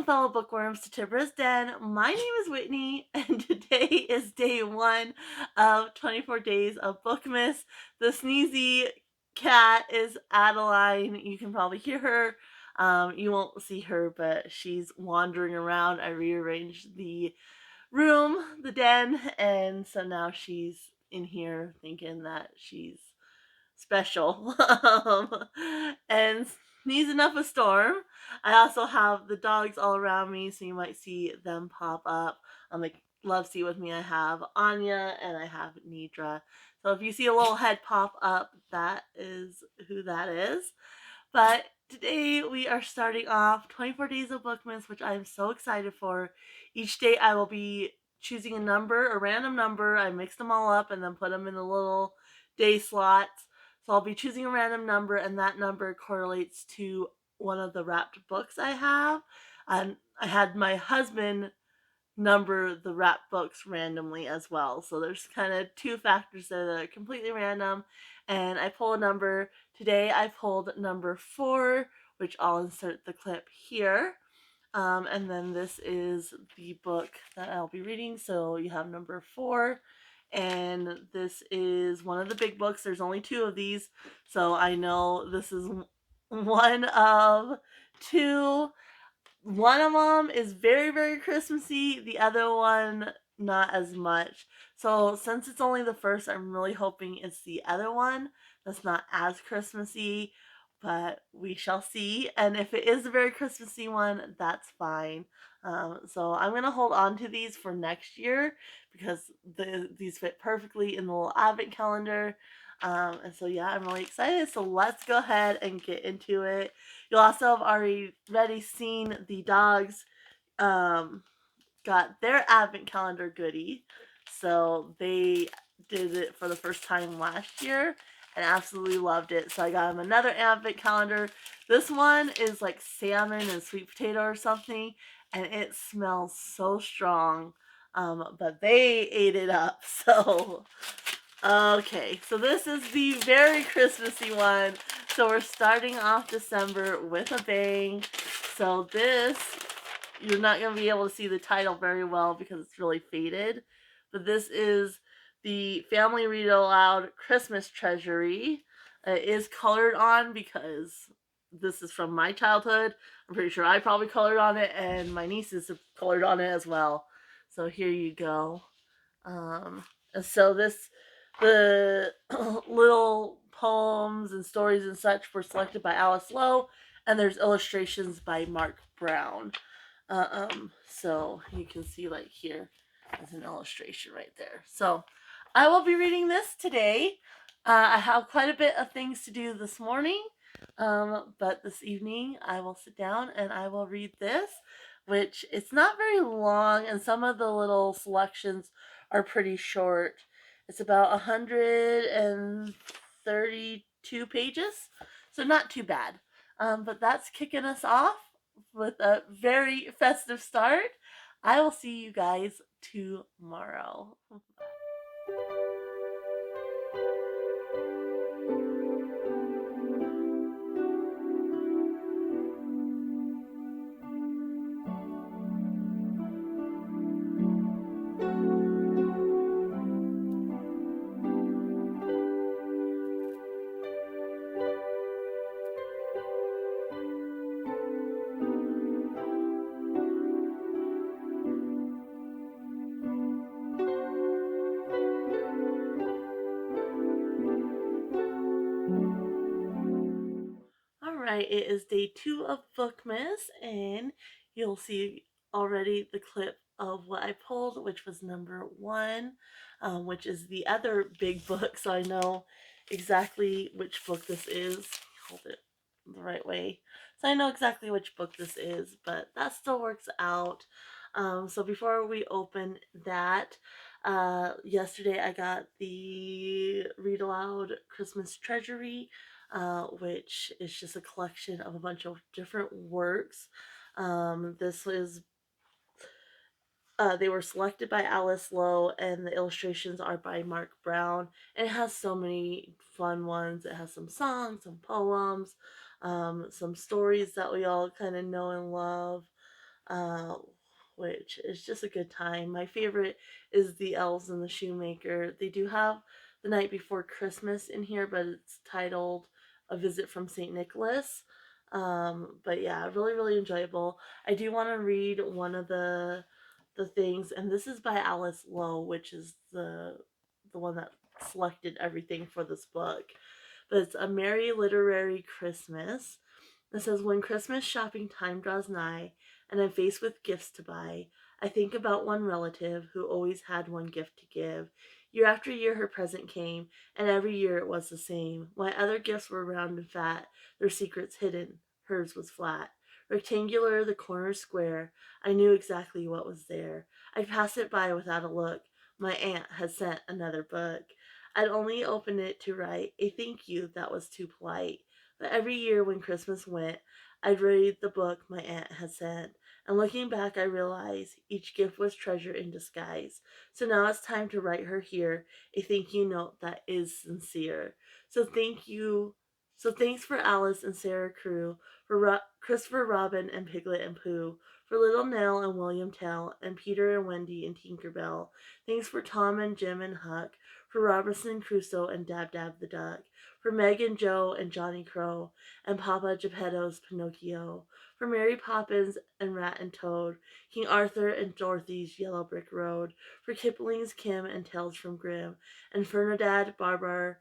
Welcome, fellow bookworms, to Tibra's Den. My name is Whitney, and today is day 1 of 24 Days of Bookmas. The sneezy cat is Adeline. You can probably hear her. You won't see her, but she's wandering around. I rearranged the room, the den, and so now she's in here thinking that she's special. And sneezing up a storm. I also have the dogs all around me, so you might see them pop up. On the love seat with me, I have Anya and I have Nidra. So if you see a little head pop up, that is who that is. But today we are starting off 24 Days of Bookmas, which I am so excited for. Each day I will be choosing a random number. I mix them all up and then put them in the little day slots. So I'll be choosing a random number, and that number correlates to one of the wrapped books I have. And I had my husband number the wrapped books randomly as well. So there's kind of two factors there that are completely random. And I pull a number. Today I pulled number 4, which I'll insert the clip here. And then this is the book that I'll be reading. So you have number 4. And this is one of the big books. There's only 2 of these. So I know this is one of 2. One of them is very, very Christmassy. The other one, not as much. So since it's only the first, I'm really hoping it's the other one that's not as Christmassy. But we shall see. And if it is a very Christmassy one, that's fine. So I'm going to hold on to these for next year because these fit perfectly in the little advent calendar. And so yeah, I'm really excited. So let's go ahead and get into it. You'll also have already seen the dogs got their advent calendar goodie. So they did it for the first time last year and absolutely loved it. So I got them another advent calendar. This one is like salmon and sweet potato or something, and it smells so strong. But they ate it up. So okay, so this is the very Christmassy one. So we're starting off December with a bang. So this, you're not going to be able to see the title very well because it's really faded. But this is the Family Read-aloud Christmas Treasury. It is colored on because this is from my childhood. I'm pretty sure I probably colored on it, and my nieces have colored on it as well. So here you go. And so the little poems and stories and such were selected by Alice Lowe, and there's illustrations by Mark Brown. So you can see like here is an illustration right there. So I will be reading this today. I have quite a bit of things to do this morning, but this evening I will sit down and I will read this, which it's not very long, and some of the little selections are pretty short. It's about 132 pages, so not too bad. But that's kicking us off with a very festive start. I will see you guys tomorrow. Alright, it is day 2 of Bookmas, and you'll see already the clip of what I pulled, which was number 1, which is the other big book, so I know exactly which book this is. Hold it the right way. So I know exactly which book this is, but that still works out. So before we open that, yesterday I got the Read-aloud Christmas Treasury, which is just a collection of a bunch of different works. This was they were selected by Alice Lowe, and the illustrations are by Mark Brown. And it has so many fun ones. It has some songs, some poems, some stories that we all kind of know and love. uh, which is just a good time. My favorite is The Elves and the Shoemaker. They do have The Night Before Christmas in here, but it's titled A Visit from St. Nicholas. But yeah, really, really enjoyable. I do want to read one of the things, and this is by Alice Lowe, which is the one that selected everything for this book. But it's A Merry Literary Christmas. It says, when Christmas shopping time draws nigh, and I'm faced with gifts to buy, I think about one relative who always had one gift to give. Year after year her present came, and every year it was the same. My other gifts were round and fat, their secrets hidden. Hers was flat. Rectangular, the corner square. I knew exactly what was there. I'd pass it by without a look. My aunt had sent another book. I'd only open it to write a thank you that was too polite. But every year when Christmas went, I'd read the book my aunt had sent, and looking back I realized each gift was treasure in disguise. So now it's time to write her here a thank you note that is sincere. So thank you. So thanks for Alice and Sarah Crew, for Christopher Robin and Piglet and Pooh, for Little Nell and William Tell, and Peter and Wendy and Tinkerbell. Thanks for Tom and Jim and Huck, for Robinson Crusoe and Dab Dab the Duck, for Meg and Joe and Johnny Crow, and Papa Geppetto's Pinocchio, for Mary Poppins and Rat and Toad, King Arthur and Dorothy's Yellow Brick Road, for Kipling's Kim and Tales from Grimm, and Fernandad, Barbar,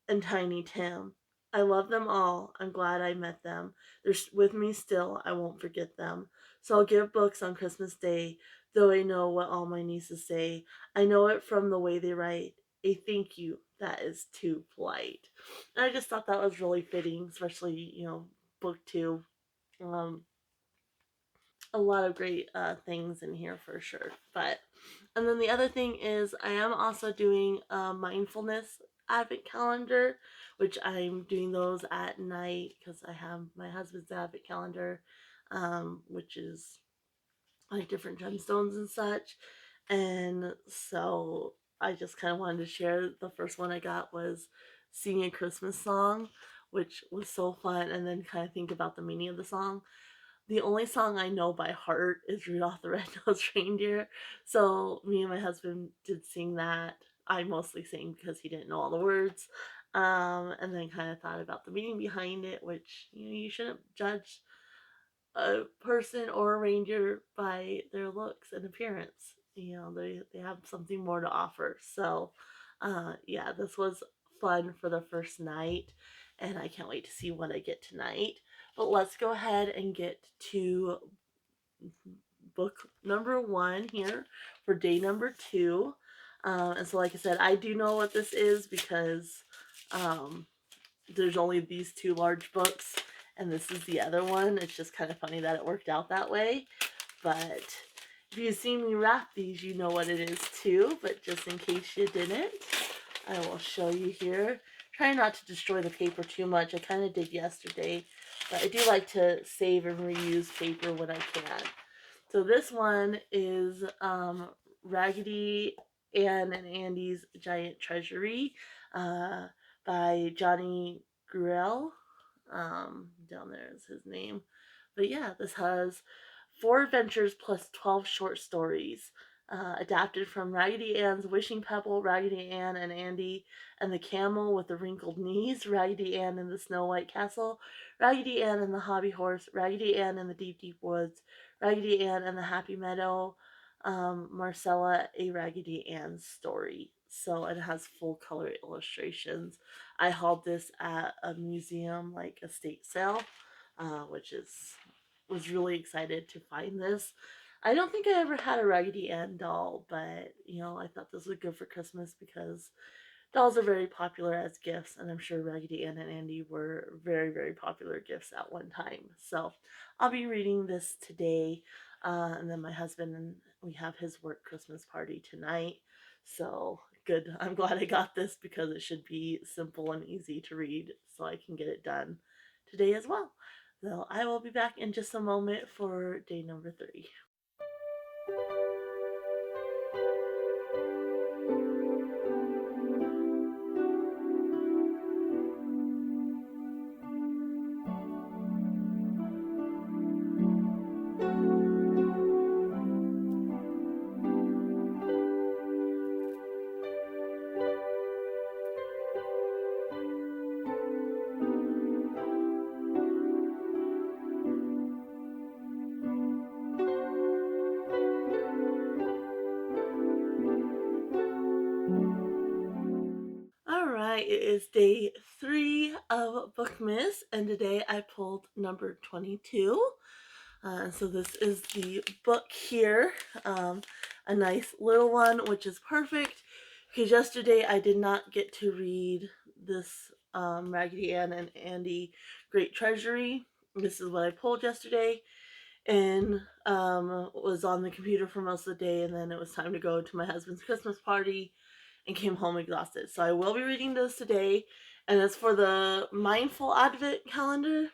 and Tiny Tim. I love them all. I'm glad I met them. They're with me still. I won't forget them. So I'll give books on Christmas Day, though I know what all my nieces say. I know it from the way they write. A thank you that is too polite. And I just thought that was really fitting, especially, book two. Um, a lot of great things in here for sure. And then the other thing is, I am also doing a mindfulness advent calendar, which I'm doing those at night because I have my husband's advent calendar, which is like different gemstones and such. And so I just kind of wanted to share. The first one I got was Sing a Christmas Song, which was so fun, and then kind of think about the meaning of the song. The only song I know by heart is Rudolph the Red-Nosed Reindeer. So me and my husband did sing that. I mostly sang because he didn't know all the words. And then kind of thought about the meaning behind it, which, you shouldn't judge a person or a reindeer by their looks and appearance. They have something more to offer. So, yeah, this was fun for the first night, and I can't wait to see what I get tonight. But let's go ahead and get to book number one here for day number two. And so, like I said, I do know what this is because um, there's only these two large books, and this is the other one. It's just kind of funny that it worked out that way. But if you've seen me wrap these, you know what it is too. But just in case you didn't, I will show you here. Try not to destroy the paper too much. I kind of did yesterday, but I do like to save and reuse paper when I can. So this one is Raggedy Ann and Andy's Giant Treasury uh, by Johnny Gruelle. Down there is his name. But yeah, this has 4 adventures plus 12 short stories. Adapted from Raggedy Ann's Wishing Pebble, Raggedy Ann and Andy and the Camel with the Wrinkled Knees, Raggedy Ann in the Snow White Castle, Raggedy Ann and the Hobby Horse, Raggedy Ann in the Deep Deep Woods, Raggedy Ann and the Happy Meadow, Marcella, a Raggedy Ann story. So it has full color illustrations. I hauled this at a museum, like a estate sale, which was really excited to find this. I don't think I ever had a Raggedy Ann doll, but I thought this was good for Christmas because dolls are very popular as gifts, and I'm sure Raggedy Ann and Andy were very, very popular gifts at one time. So I'll be reading this today, and then my husband and we have his work Christmas party tonight. So good. I'm glad I got this because it should be simple and easy to read, so I can get it done today as well. So I will be back in just a moment for day number 3. Alright, it is day 3 of Bookmas, and today I pulled number 22. So this is the book here, a nice little one, which is perfect, because yesterday I did not get to read this Raggedy Ann and Andy Great Treasury. This is what I pulled yesterday, and was on the computer for most of the day, and then it was time to go to my husband's Christmas party and came home exhausted. So I will be reading this today, and it's for the Mindful Advent calendar,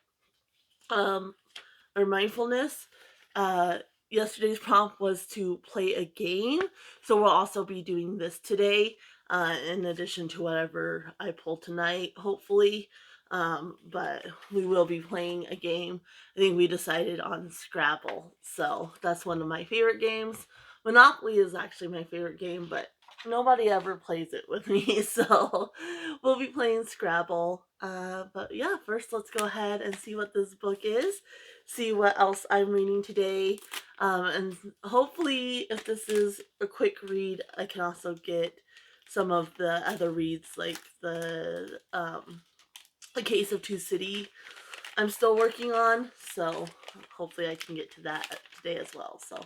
um, or mindfulness. Uh, Yesterday's prompt was to play a game, so we'll also be doing this today, in addition to whatever I pull tonight, hopefully. But we will be playing a game. I think we decided on Scrabble, so that's one of my favorite games. Monopoly is actually my favorite game, but nobody ever plays it with me, so we'll be playing Scrabble. But yeah, first let's go ahead and see what this book is, see what else I'm reading today, and hopefully if this is a quick read, I can also get some of the other reads, like the A Case of Two City I'm still working on, so hopefully I can get to that today as well. So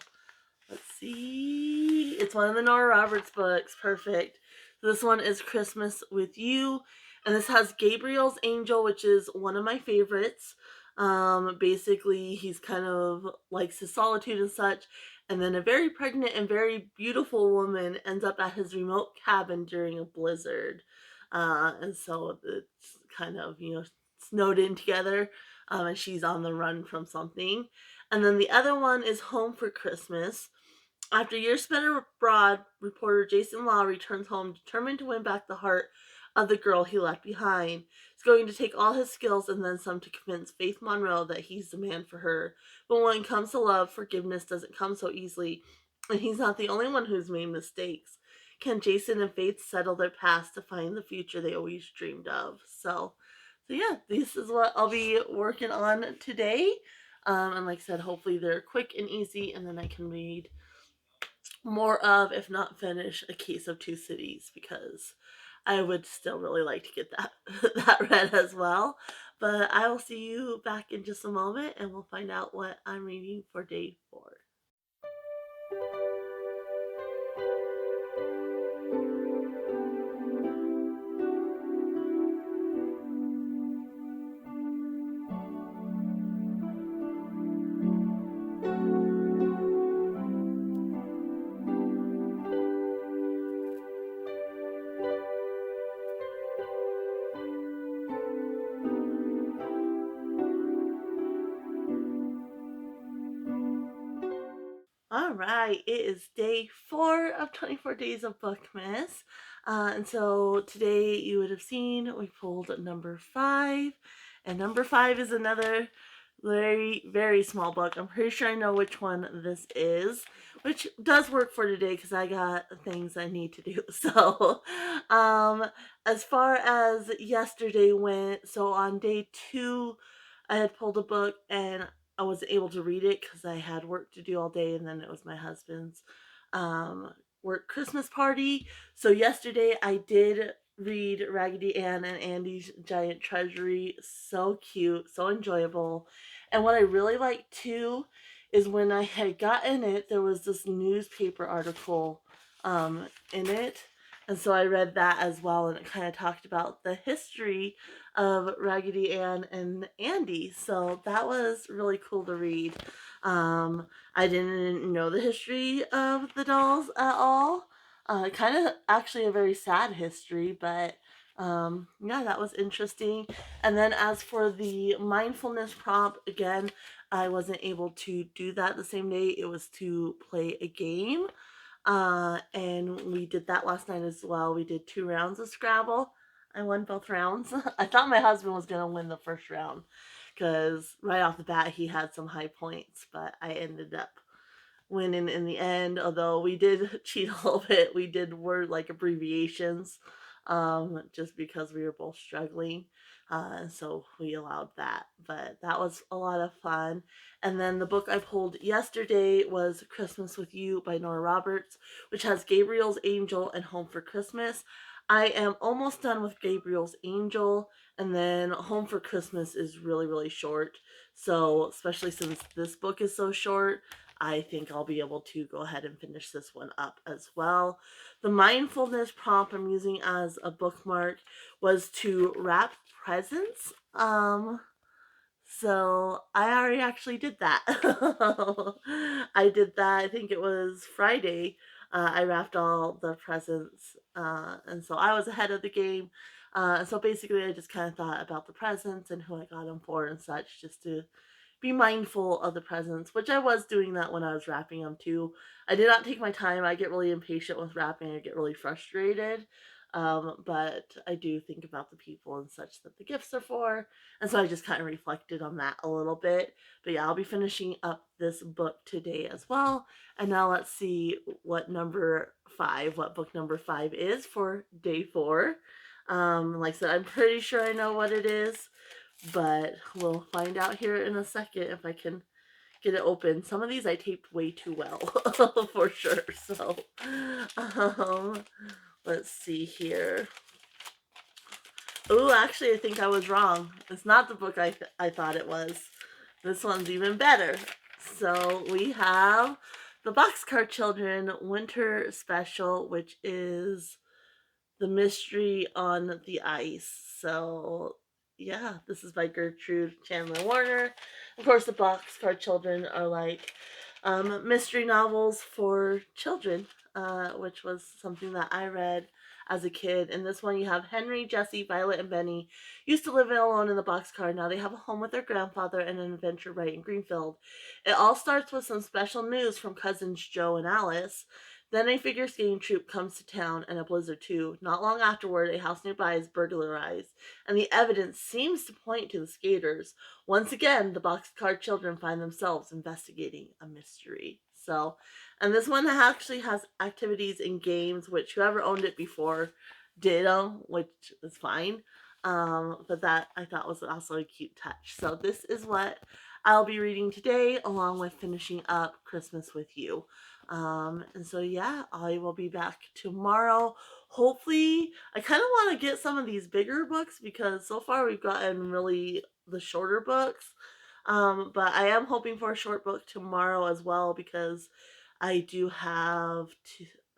let's see. It's one of the Nora Roberts books. Perfect. This one is Christmas with You. And this has Gabriel's Angel, which is one of my favorites. Basically, he's kind of likes his solitude and such. And then a very pregnant and very beautiful woman ends up at his remote cabin during a blizzard. And so it's kind of, snowed in together. And she's on the run from something. And then the other one is Home for Christmas. After years spent abroad, reporter Jason Law returns home determined to win back the heart of the girl he left behind. He's going to take all his skills and then some to convince Faith Monroe that he's the man for her. But when it comes to love, forgiveness doesn't come so easily, and he's not the only one who's made mistakes. Can Jason and Faith settle their past to find the future they always dreamed of? So yeah, this is what I'll be working on today. And like I said, hopefully they're quick and easy, and then I can read more of, if not finish, A Case of Two Cities, because I would still really like to get that that read as well. But I will see you back in just a moment, and we'll find out what I'm reading for day 4. All right, it is day 4 of 24 Days of Bookmas. And so today you would have seen we pulled number 5. And number 5 is another very, very small book. I'm pretty sure I know which one this is, which does work for today because I got things I need to do. So, as far as yesterday went, so on day 2, I had pulled a book and I wasn't able to read it because I had work to do all day, and then it was my husband's um, work Christmas party. So yesterday I did read Raggedy Ann and Andy's Giant Treasury. So cute, so enjoyable. And what I really liked too is when I had gotten it, there was this newspaper article in it. And so I read that as well, and it kind of talked about the history of Raggedy Ann and Andy. So that was really cool to read. I didn't know the history of the dolls at all. Kind of actually a very sad history, but yeah, that was interesting. And then as for the mindfulness prompt, again, I wasn't able to do that the same day. It was to play a game. And we did that last night as well. We did 2 rounds of Scrabble. I won both rounds. I thought my husband was going to win the first round because right off the bat he had some high points, but I ended up winning in the end. Although we did cheat a little bit, we did word like abbreviations, just because we were both struggling. So we allowed that, but that was a lot of fun. And then the book I pulled yesterday was Christmas with You by Nora Roberts, which has Gabriel's Angel and Home for Christmas. I am almost done with Gabriel's Angel, and then Home for Christmas is really, really short. So, especially since this book is so short, I think I'll be able to go ahead and finish this one up as well. The mindfulness prompt I'm using as a bookmark was to wrap presents. So I already actually did that. I did that, I think it was Friday. I wrapped all the presents, and so I was ahead of the game. And so basically, I just kind of thought about the presents and who I got them for and such, just to be mindful of the presents, which I was doing that when I was wrapping them too. I did not take my time. I get really impatient with wrapping. I get really frustrated. But I do think about the people and such that the gifts are for. And so I just kind of reflected on that a little bit. But yeah, I'll be finishing up this book today as well. And now let's see what book number 5 is for day 4. Like I said, I'm pretty sure I know what it is, but we'll find out here in a second if I can get it open. Some of these I taped way too well for sure. So um, let's see here. Oh, actually, I think I was wrong. It's not the book I thought it was. This one's even better. So we have the Boxcar Children Winter Special, which is the mystery on the ice. So yeah, this is by Gertrude Chandler Warner. Of course, the Boxcar Children are like mystery novels for children, which was something that I read as a kid. In this one, you have Henry, Jesse, Violet, and Benny used to live alone in the boxcar. Now they have a home with their grandfather and an adventure right in Greenfield. It all starts with some special news from cousins Joe and Alice. Then a figure skating troupe comes to town and a blizzard too. Not long afterward, a house nearby is burglarized, and the evidence seems to point to the skaters. Once again, the boxcar children find themselves investigating a mystery. So, and this one actually has activities and games, which whoever owned it before did them, which is fine. But that I thought was also a cute touch. So this is what I'll be reading today, along with finishing up Christmas with You. And so yeah, I will be back tomorrow. Hopefully, I kind of want to get some of these bigger books because so far we've gotten really the shorter books. But I am hoping for a short book tomorrow as well because I do have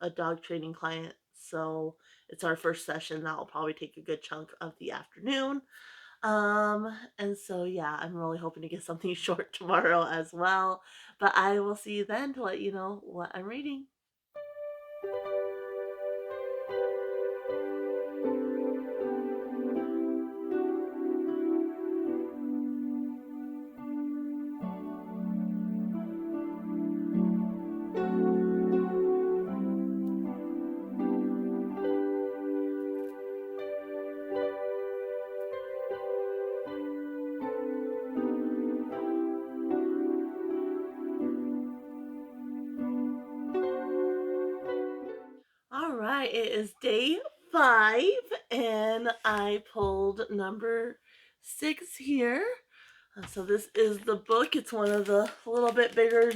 a dog training client. So it's our first session. That will probably take a good chunk of the afternoon. And so yeah, I'm really hoping to get something short tomorrow as well. But I will see you then to let you know what I'm reading. All right, it is day 5, and I pulled number 6 here. So this is the book. It's one of the a little bit bigger,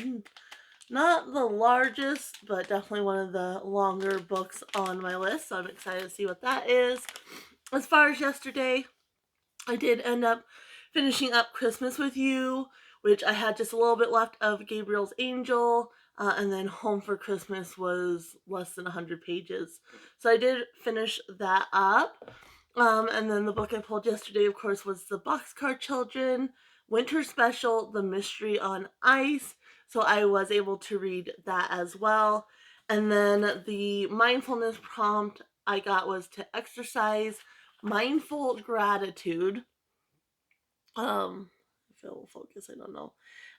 not the largest, but definitely one of the longer books on my list. So I'm excited to see what that is. As far as yesterday, I did end up finishing up Christmas with You, which I had just a little bit left of Gabriel's Angel, and then Home for Christmas was less than 100 pages. So I did finish that up. And then the book I pulled yesterday, of course, was the Boxcar Children Winter Special, The Mystery on Ice. So I was able to read that as well. And then the mindfulness prompt I got was to exercise mindful gratitude. If it will focus, I don't know.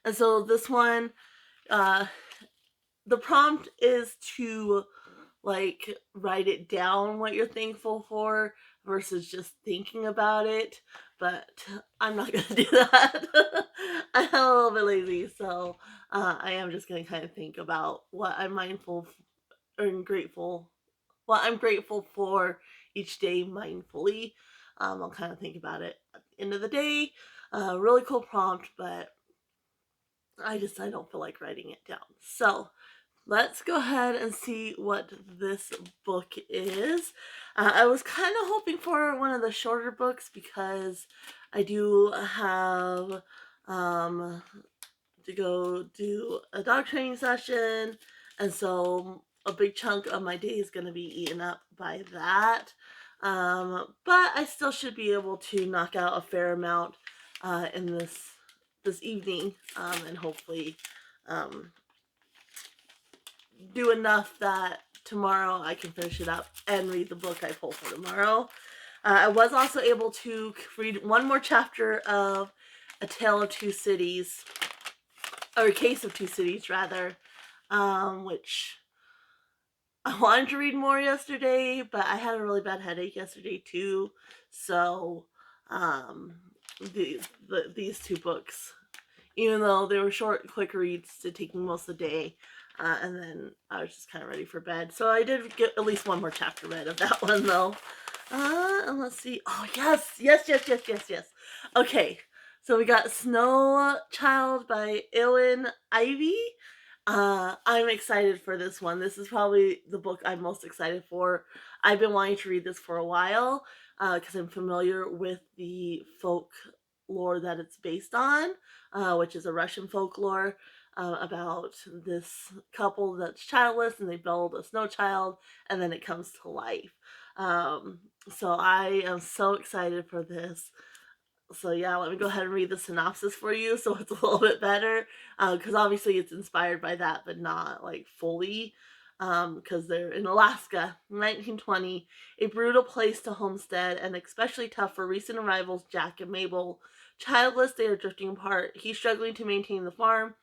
And so this one, uh, the prompt is to like write it down what you're thankful for versus just thinking about it. But I'm not gonna do that. I'm a little bit lazy, so I am just gonna kind of think about what I'm mindful and grateful, what I'm grateful for each day mindfully. I'll kind of think about it at the end of the day. Really cool prompt, but I don't feel like writing it down. So let's go ahead and see what this book is. I was kind of hoping for one of the shorter books because I do have to go do a dog training session, and so a big chunk of my day is going to be eaten up by that. But I still should be able to knock out a fair amount in this evening, and hopefully um, do enough that tomorrow I can finish it up and read the book I pulled for tomorrow. I was also able to read one more chapter of A Tale of Two Cities, or A Case of Two Cities, rather, which I wanted to read more yesterday, but I had a really bad headache yesterday too. So um, these two books, even though they were short, quick reads, did take me most of the day. And then I was just kind of ready for bed. So I did get at least one more chapter read of that one, though. And let's see. Oh, yes. Okay, so we got Snow Child by Eowyn Ivey. I'm excited for this one. This is probably the book I'm most excited for. I've been wanting to read this for a while because I'm familiar with the folklore that it's based on, which is a Russian folklore about this couple that's childless and they build a snow child and then it comes to life. Um, so I am so excited for this. So yeah, let me go ahead and read the synopsis for you so it's a little bit better, because obviously it's inspired by that, but not like fully, because they're in Alaska, 1920, a brutal place to homestead and especially tough for recent arrivals Jack and Mabel. Childless, they are drifting apart. He's struggling to maintain the farm,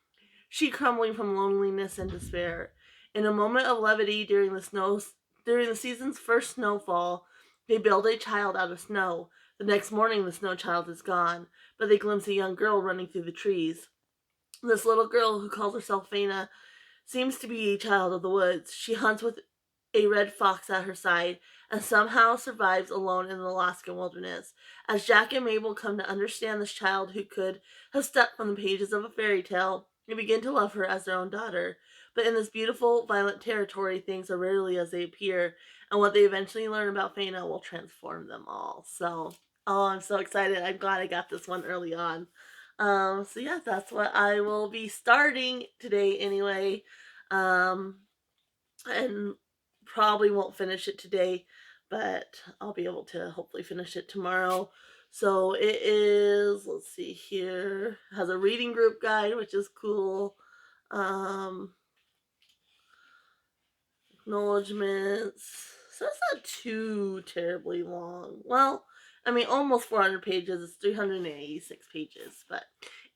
she crumbling from loneliness and despair. In a moment of levity during the season's first snowfall, they build a child out of snow. The next morning the snow child is gone, but they glimpse a young girl running through the trees. This little girl, who calls herself Faina, seems to be a child of the woods. She hunts with a red fox at her side and somehow survives alone in the Alaskan wilderness. As Jack and Mabel come to understand this child who could have stepped from the pages of a fairy tale, they begin to love her as their own daughter. But in this beautiful, violent territory, things are rarely as they appear, and what they eventually learn about Faina will transform them all. So, oh, I'm so excited. I'm glad I got this one early on. So yeah, that's what I will be starting today anyway. Um, and probably won't finish it today, but I'll be able to hopefully finish it tomorrow. So it is, let's see here, has a reading group guide, which is cool. Um, Acknowledgements. So it's not too terribly long. Well, I mean, almost 400 pages. It's 386 pages. But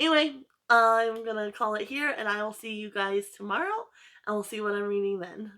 anyway, I'm going to call it here, and I will see you guys tomorrow, and we'll see what I'm reading then.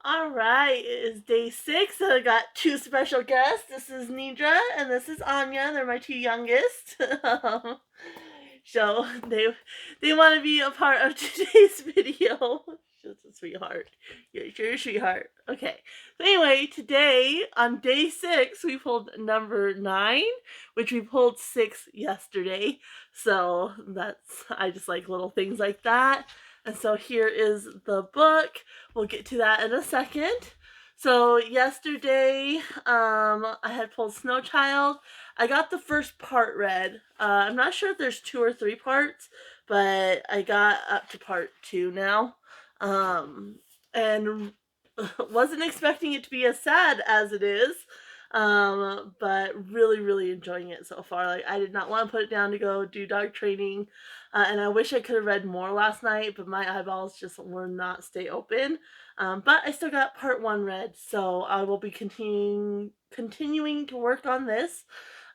All right, it is day 6, and I got two special guests. This is Nidra and this is Anya. They're my two youngest. So they want to be a part of today's video. She's a sweetheart. You're a sweetheart. Okay. So anyway, today on day 6, we pulled number 9, which we pulled 6 yesterday. So I just like little things like that. And so here is the book. We'll get to that in a second. So yesterday, I had pulled Snow Child. I got the first part read. I'm not sure if there's 2 or 3 parts, but I got up to part 2 now. And wasn't expecting it to be as sad as it is. But really enjoying it so far. Like, I did not want to put it down to go do dog training, and I wish I could have read more last night, but my eyeballs just would not stay open. But I still got part 1 read, so I will be continuing to work on this.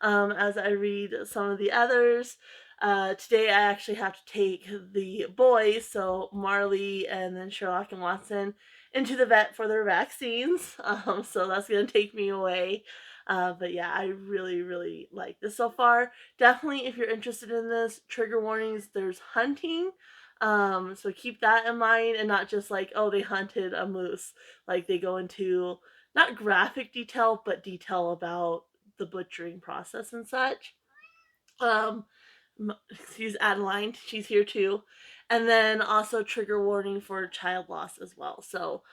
as I read some of the others. Today I actually have to take the boys, so Marley and then Sherlock and Watson, into the vet for their vaccines. So that's going to take me away. But yeah, I really, really like this so far. Definitely, if you're interested in this, trigger warnings, there's hunting. So keep that in mind, and not just like, oh, they hunted a moose. Like, they go into not graphic detail, but detail about the butchering process and such. Um, excuse Adeline, she's here too. And then also trigger warning for child loss as well. So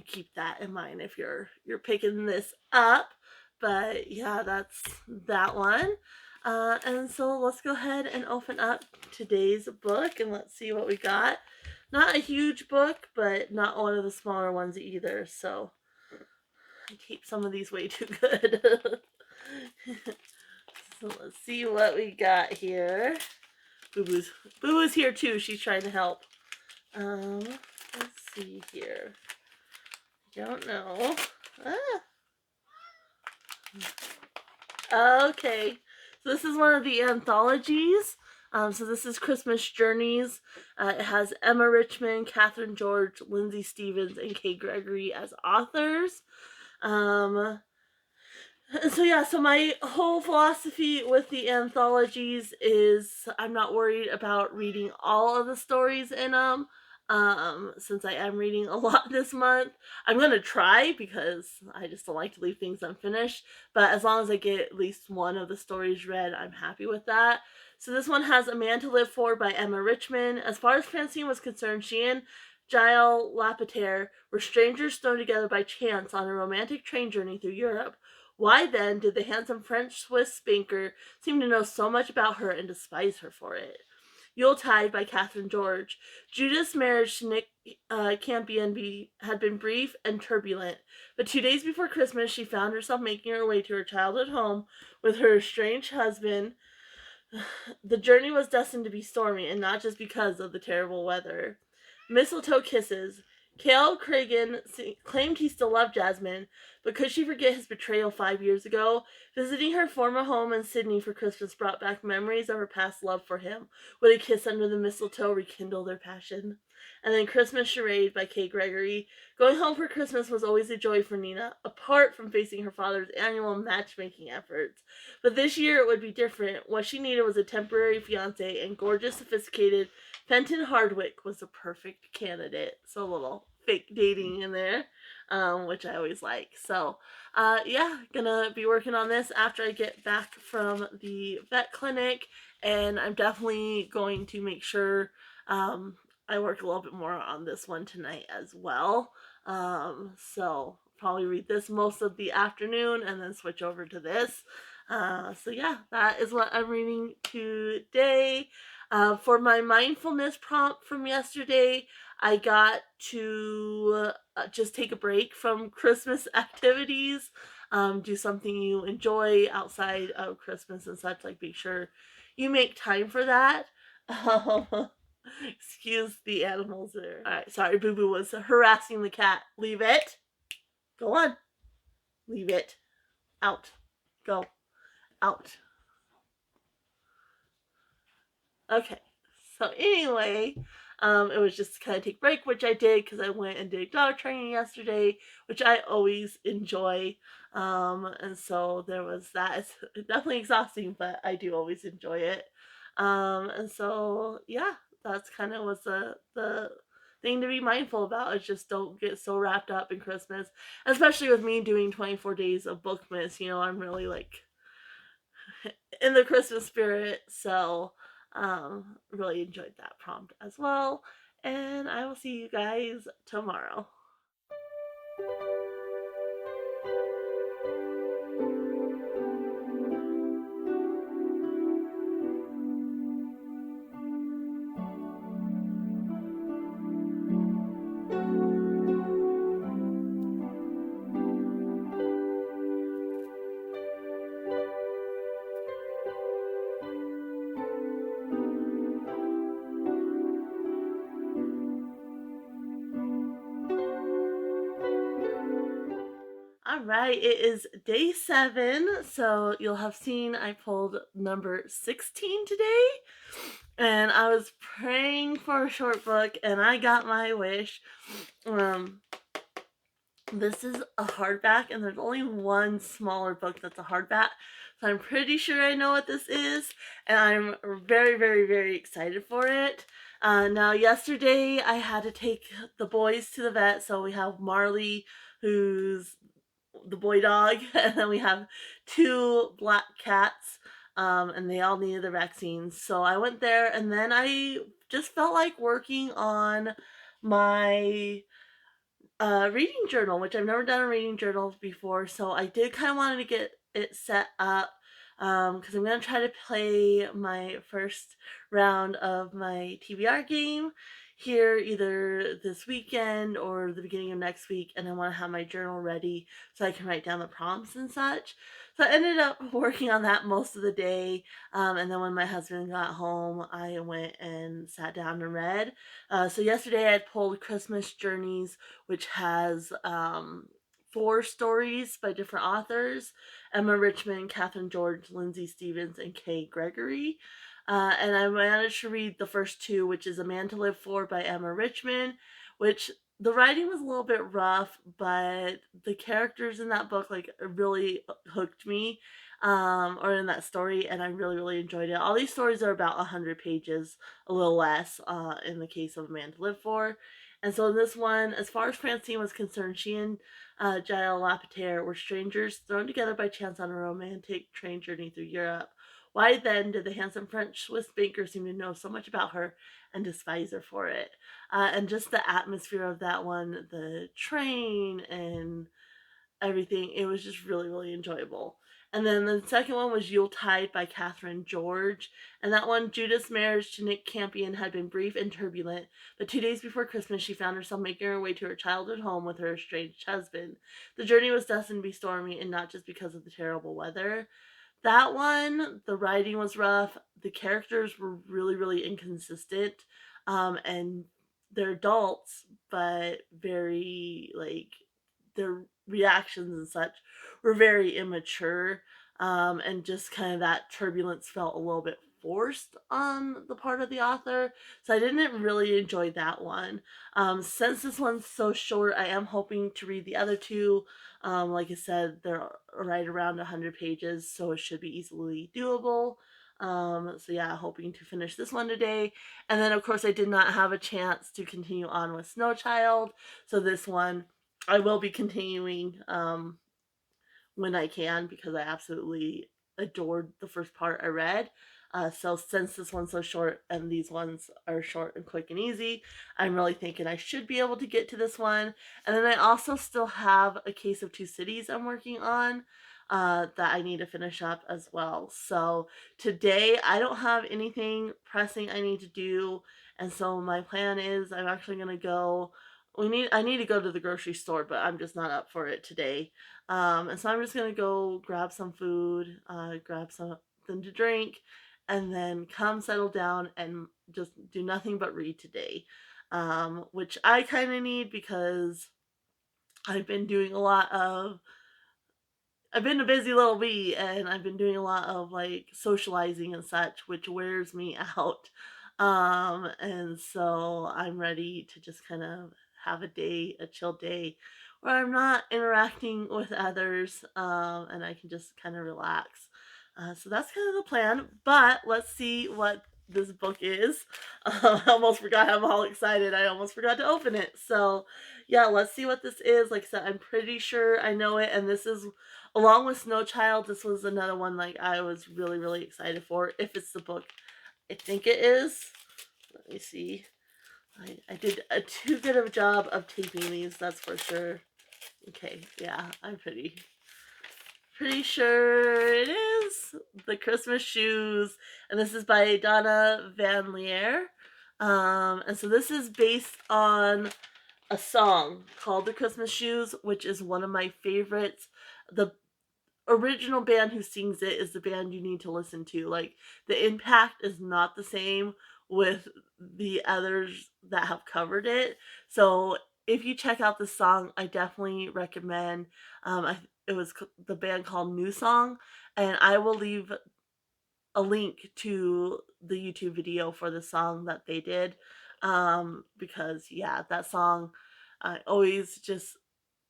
keep that in mind if you're picking this up. But yeah, that's that one. And so let's go ahead and open up today's book and let's see what we got. Not a huge book, but not one of the smaller ones either. So I taped some of these way too good. So let's see what we got here. Boo-Boo's here too. She's trying to help. Let's see here. I don't know. Okay. So this is one of the anthologies. So this is Christmas Journeys. It has Emma Richmond, Catherine George, Lynsey Stevens, and Kay Gregory as authors. So yeah, so my whole philosophy with the anthologies is I'm not worried about reading all of the stories in them. Since I am reading a lot this month, I'm gonna try because I just don't like to leave things unfinished. But as long as I get at least one of the stories read, I'm happy with that. So this one has A Man to Live For by Emma Richmond. As far as Francine was concerned, she and Giles Lapierre were strangers thrown together by chance on a romantic train journey through Europe. Why then did the handsome French-Swiss banker seem to know so much about her and despise her for it? Yuletide by Catherine George. Judith's marriage to Nick Campion had been brief and turbulent, but 2 days before Christmas she found herself making her way to her childhood home with her estranged husband. The journey was destined to be stormy, and not just because of the terrible weather. Mistletoe kisses. Cale Cragen claimed he still loved Jasmine, but could she forget his betrayal 5 years ago? Visiting her former home in Sydney for Christmas brought back memories of her past love for him. Would a kiss under the mistletoe rekindle their passion? And then Christmas Charade by Kay Gregory. Going home for Christmas was always a joy for Nina, apart from facing her father's annual matchmaking efforts. But this year it would be different. What she needed was a temporary fiancé, and gorgeous, sophisticated Fenton Hardwick was the perfect candidate. So a little fake dating in there, which I always like. So, yeah, gonna be working on this after I get back from the vet clinic, and I'm definitely going to make sure I work a little bit more on this one tonight as well. So probably read this most of the afternoon and then switch over to this. So yeah, that is what I'm reading today. For my mindfulness prompt from yesterday, I got to just take a break from Christmas activities, do something you enjoy outside of Christmas and such, like make sure you make time for that. Excuse the animals there. Alright, sorry, Boo Boo was harassing the cat. Leave it. Go on. Leave it. Out. Go. Out. Okay. So anyway, it was just to kind of take a break, which I did because I went and did dog training yesterday, which I always enjoy. And so there was that. It's definitely exhausting, but I do always enjoy it. And so yeah, that's kind of was the thing to be mindful about, is just don't get so wrapped up in Christmas, especially with me doing 24 days of Bookmas. You know, I'm really like in the Christmas spirit, so really enjoyed that prompt as well, and I will see you guys tomorrow. All right, it is day 7, so you'll have seen I pulled number 16 today, and I was praying for a short book, and I got my wish. This is a hardback, and there's only one smaller book that's a hardback, so I'm pretty sure I know what this is, and I'm very, very, very excited for it. Now, yesterday I had to take the boys to the vet, so we have Marley, who's the boy dog, and then we have 2 black cats, and they all needed the vaccines. So I went there, and then I just felt like working on my reading journal, which I've never done a reading journal before. So I did kind of want to get it set up because I'm going to try to play my first round of my TBR game here either this weekend or the beginning of next week, and I want to have my journal ready so I can write down the prompts and such. So I ended up working on that most of the day, and then when my husband got home, I went and sat down and read. So yesterday I pulled Christmas Journeys, which has 4 stories by different authors: Emma Richmond, Catherine George, Lynsey Stevens, and Kay Gregory. And I managed to read the first 2, which is A Man to Live For by Emma Richmond, which the writing was a little bit rough, but the characters in that book like really hooked me, or in that story, and I really, really enjoyed it. All these stories are about 100 pages, a little less, in the case of A Man to Live For. And so in this one, as far as Francine was concerned, she and Giles Lapierre were strangers thrown together by chance on a romantic train journey through Europe. Why then did the handsome French Swiss banker seem to know so much about her and despise her for it? And just the atmosphere of that one, the train and everything, it was just really, really enjoyable. And then the second one was Yuletide by Catherine George. And that one, Judith's marriage to Nick Campion had been brief and turbulent, but 2 days before Christmas she found herself making her way to her childhood home with her estranged husband. The journey was destined to be stormy, and not just because of the terrible weather. That one, the writing was rough. The characters were really, really inconsistent. And they're adults, but very, like, their reactions and such were very immature. And just kind of that turbulence felt a little bit forced on the part of the author. So I didn't really enjoy that one. Since this one's so short, I am hoping to read the other 2. Like I said, they're right around 100 pages, so it should be easily doable. So yeah, hoping to finish this one today. And then, of course, I did not have a chance to continue on with Snow Child, so this one I will be continuing when I can, because I absolutely adored the first part I read. So since this one's so short and these ones are short and quick and easy, I'm really thinking I should be able to get to this one. And then I also still have A Case of Two Cities I'm working on that I need to finish up as well. So today I don't have anything pressing I need to do, and so my plan is I'm actually gonna go. I need to go to the grocery store, but I'm just not up for it today. And so I'm just gonna go grab some food, grab something to drink, and then come settle down and just do nothing but read today. Which I kind of need because I've been doing a lot of I've been a busy little bee, and I've been doing a lot of like socializing and such, which wears me out. And so I'm ready to just kind of have a chill day where I'm not interacting with others, and I can just kind of relax. So that's kind of the plan. But let's see what this book is. I almost forgot. I'm all excited. I almost forgot to open it. So yeah, let's see what this is. Like I said, I'm pretty sure I know it, and this is, along with Snow Child, this was another one like I was really, really excited for. If it's the book I think it is. Let me see. I did a too good of a job of taping these, that's for sure. Okay, yeah, I'm pretty sure it is The Christmas Shoes, and this is by Donna VanLiere. And so this is based on a song called The Christmas Shoes, which is one of my favorites. The original band who sings it is the band you need to listen to. Like, the impact is not the same with the others that have covered it. So if you check out the song, I definitely recommend. It was the band called New Song, and I will leave a link to the YouTube video for the song that they did, because yeah, that song always just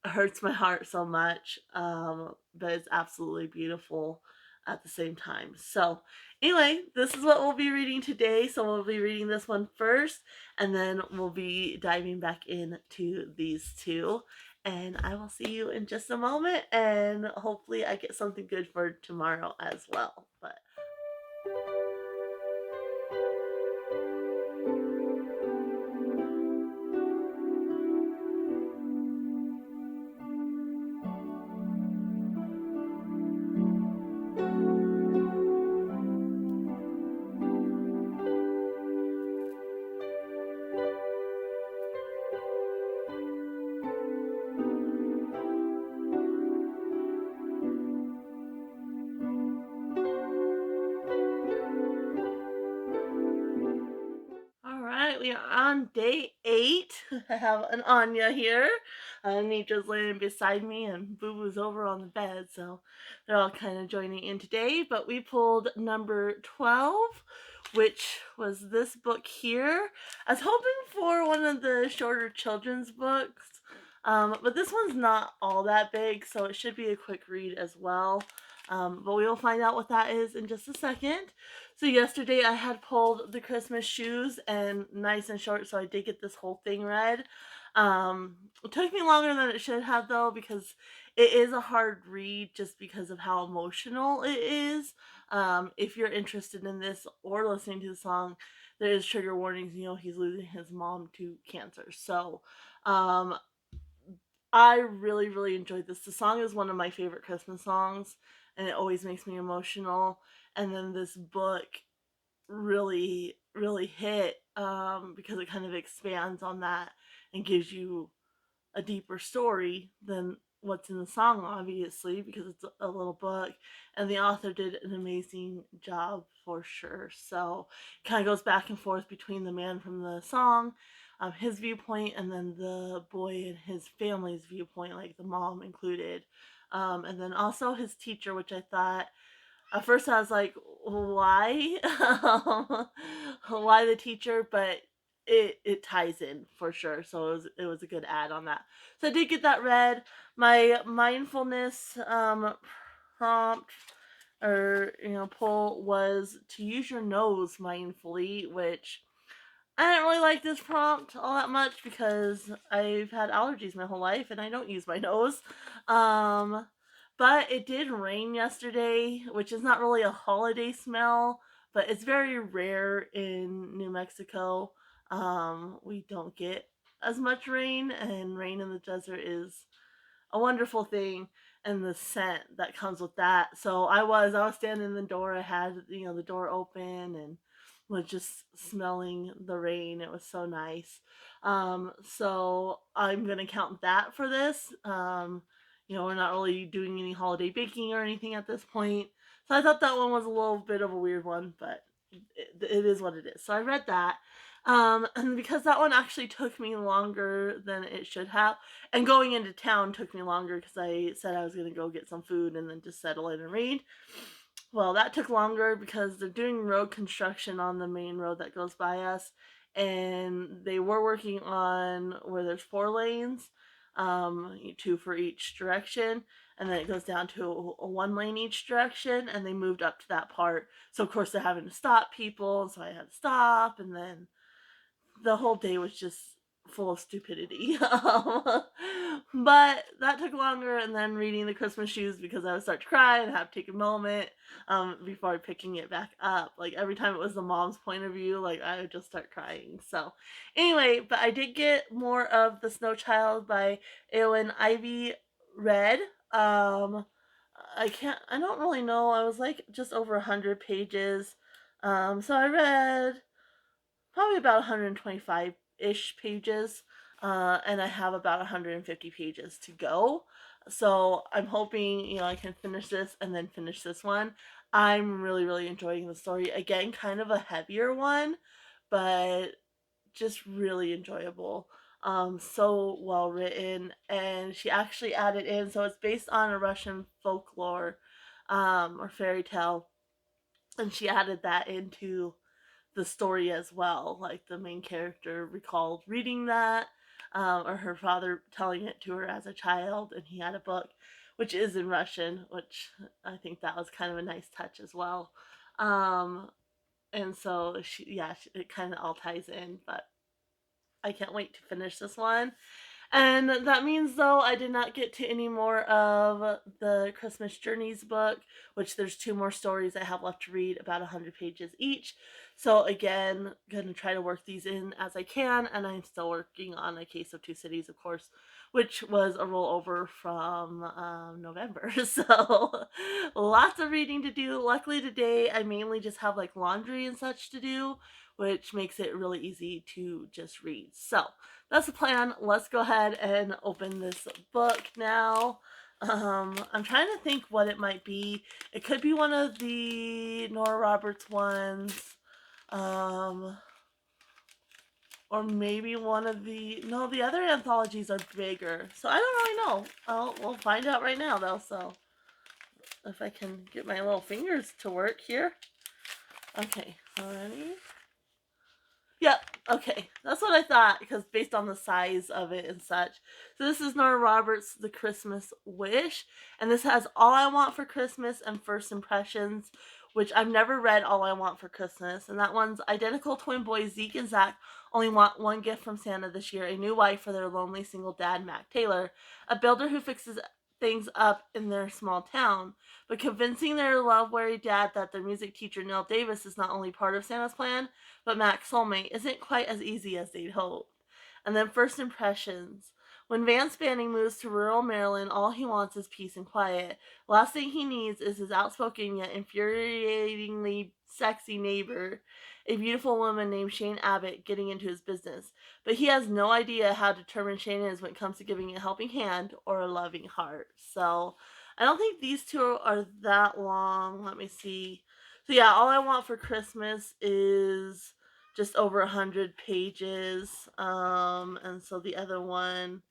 hurts my heart so much, but it's absolutely beautiful at the same time. So, anyway, this is what we'll be reading today. So, we'll be reading this one first, and then we'll be diving back into these two. And I will see you in just a moment, and hopefully, I get something good for tomorrow as well. But all right, we are on day 8. I have an Anya here. Nidra's laying beside me, and Boo Boo's over on the bed, so they're all kind of joining in today. But we pulled number 12, which was this book here. I was hoping for one of the shorter children's books, but this one's not all that big, so it should be a quick read as well. But we will find out what that is in just a second. So yesterday I had pulled the Christmas shoes, and nice and short, so I did get this whole thing read. It took me longer than it should have though, because it is a hard read just because of how emotional it is. If you're interested in this or listening to the song, there is trigger warnings. You know, he's losing his mom to cancer. So um, I really, really enjoyed this. The song is one of my favorite Christmas songs, and it always makes me emotional. And then this book really, really hit, because it kind of expands on that and gives you a deeper story than what's in the song, obviously, because it's a little book, and the author did an amazing job for sure. So it kind of goes back and forth between the man from the song, his viewpoint, and then the boy and his family's viewpoint, like the mom included, and then also his teacher, which I thought at first I was like, why? Why the teacher? But it ties in for sure. So it was a good add on that. So I did get that read. My mindfulness prompt, or pull, was to use your nose mindfully, which I didn't really like this prompt all that much because I've had allergies my whole life and I don't use my nose. Um, but it did rain yesterday, which is not really a holiday smell, but it's very rare in New Mexico. We don't get as much rain, and rain in the desert is a wonderful thing, and the scent that comes with that. So I was standing in the door. I had the door open and was just smelling the rain. It was so nice. So I'm gonna count that for this. We're not really doing any holiday baking or anything at this point. So I thought that one was a little bit of a weird one, but it is what it is. So I read that. And because that one actually took me longer than it should have, and going into town took me longer because I said I was going to go get some food and then just settle in and read. Well, that took longer because they're doing road construction on the main road that goes by us, and they were working on where there's 4 lanes, two for each direction, and then it goes down to a 1 lane each direction, and they moved up to that part. So of course they're having to stop people, so I had to stop, and then the whole day was just full of stupidity. But that took longer, and then reading the Christmas shoes, because I would start to cry and have to take a moment before picking it back up. Like every time it was the mom's point of view, like I would just start crying. So anyway, but I did get more of The Snow Child by Eowyn Ivey read. I don't really know. I was like just over 100 pages. So I read probably about 125-ish pages, and I have about 150 pages to go. So I'm hoping I can finish this and then finish this one. I'm really, really enjoying the story. Again, kind of a heavier one, but just really enjoyable. So well written, and she actually added in, so it's based on a Russian folklore or fairy tale, and she added that into the story as well. Like the main character recalled reading that, or her father telling it to her as a child, and he had a book which is in Russian, which I think that was kind of a nice touch as well. Um, and so it kind of all ties in, but I can't wait to finish this one. And that means, though, I did not get to any more of the Christmas Journeys book, which there's two more stories I have left to read, about 100 pages each. So, again, going to try to work these in as I can, and I'm still working on A Case of Two Cities, of course, which was a rollover from November. So, lots of reading to do. Luckily, today I mainly just have like laundry and such to do, which makes it really easy to just read. So, that's the plan. Let's go ahead and open this book now. I'm trying to think what it might be. It could be one of the Nora Roberts ones. Or maybe one of the... No, the other anthologies are bigger. So I don't really know. We'll find out right now, though. So if I can get my little fingers to work here. Okay, ready? Yep, okay. That's what I thought, because based on the size of it and such. So this is Nora Roberts' The Christmas Wish, and this has All I Want for Christmas and First Impressions, which I've never read All I Want for Christmas, and that one's identical twin boys Zeke and Zach only want one gift from Santa this year, a new wife for their lonely single dad, Mac Taylor, a builder who fixes things up in their small town. But convincing their love-weary dad that their music teacher, Neil Davis, is not only part of Santa's plan, but Mac's soulmate isn't quite as easy as they'd hoped. And then First Impressions. When Van Spanning moves to rural Maryland, all he wants is peace and quiet. Last thing he needs is his outspoken yet infuriatingly sexy neighbor, a beautiful woman named Shane Abbott, getting into his business. But he has no idea how determined Shane is when it comes to giving a helping hand or a loving heart. So I don't think these two are that long. Let me see. So yeah, All I Want for Christmas is just over 100 pages. And so the other one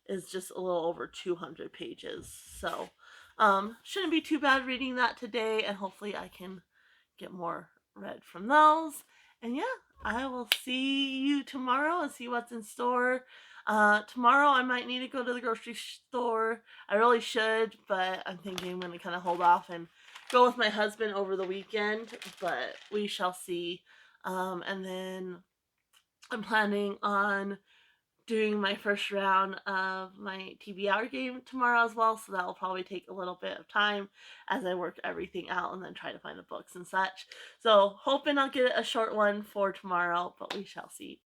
is just a little over 200 pages. So shouldn't be too bad reading that today, and hopefully I can get more read from those. And yeah, I will see you tomorrow and see what's in store. Tomorrow I might need to go to the grocery store. I really should, but I'm thinking I'm going to kind of hold off and go with my husband over the weekend, but we shall see. And then I'm planning on doing my first round of my TBR game tomorrow as well, so that will probably take a little bit of time as I work everything out and then try to find the books and such. So hoping I'll get a short one for tomorrow, but we shall see.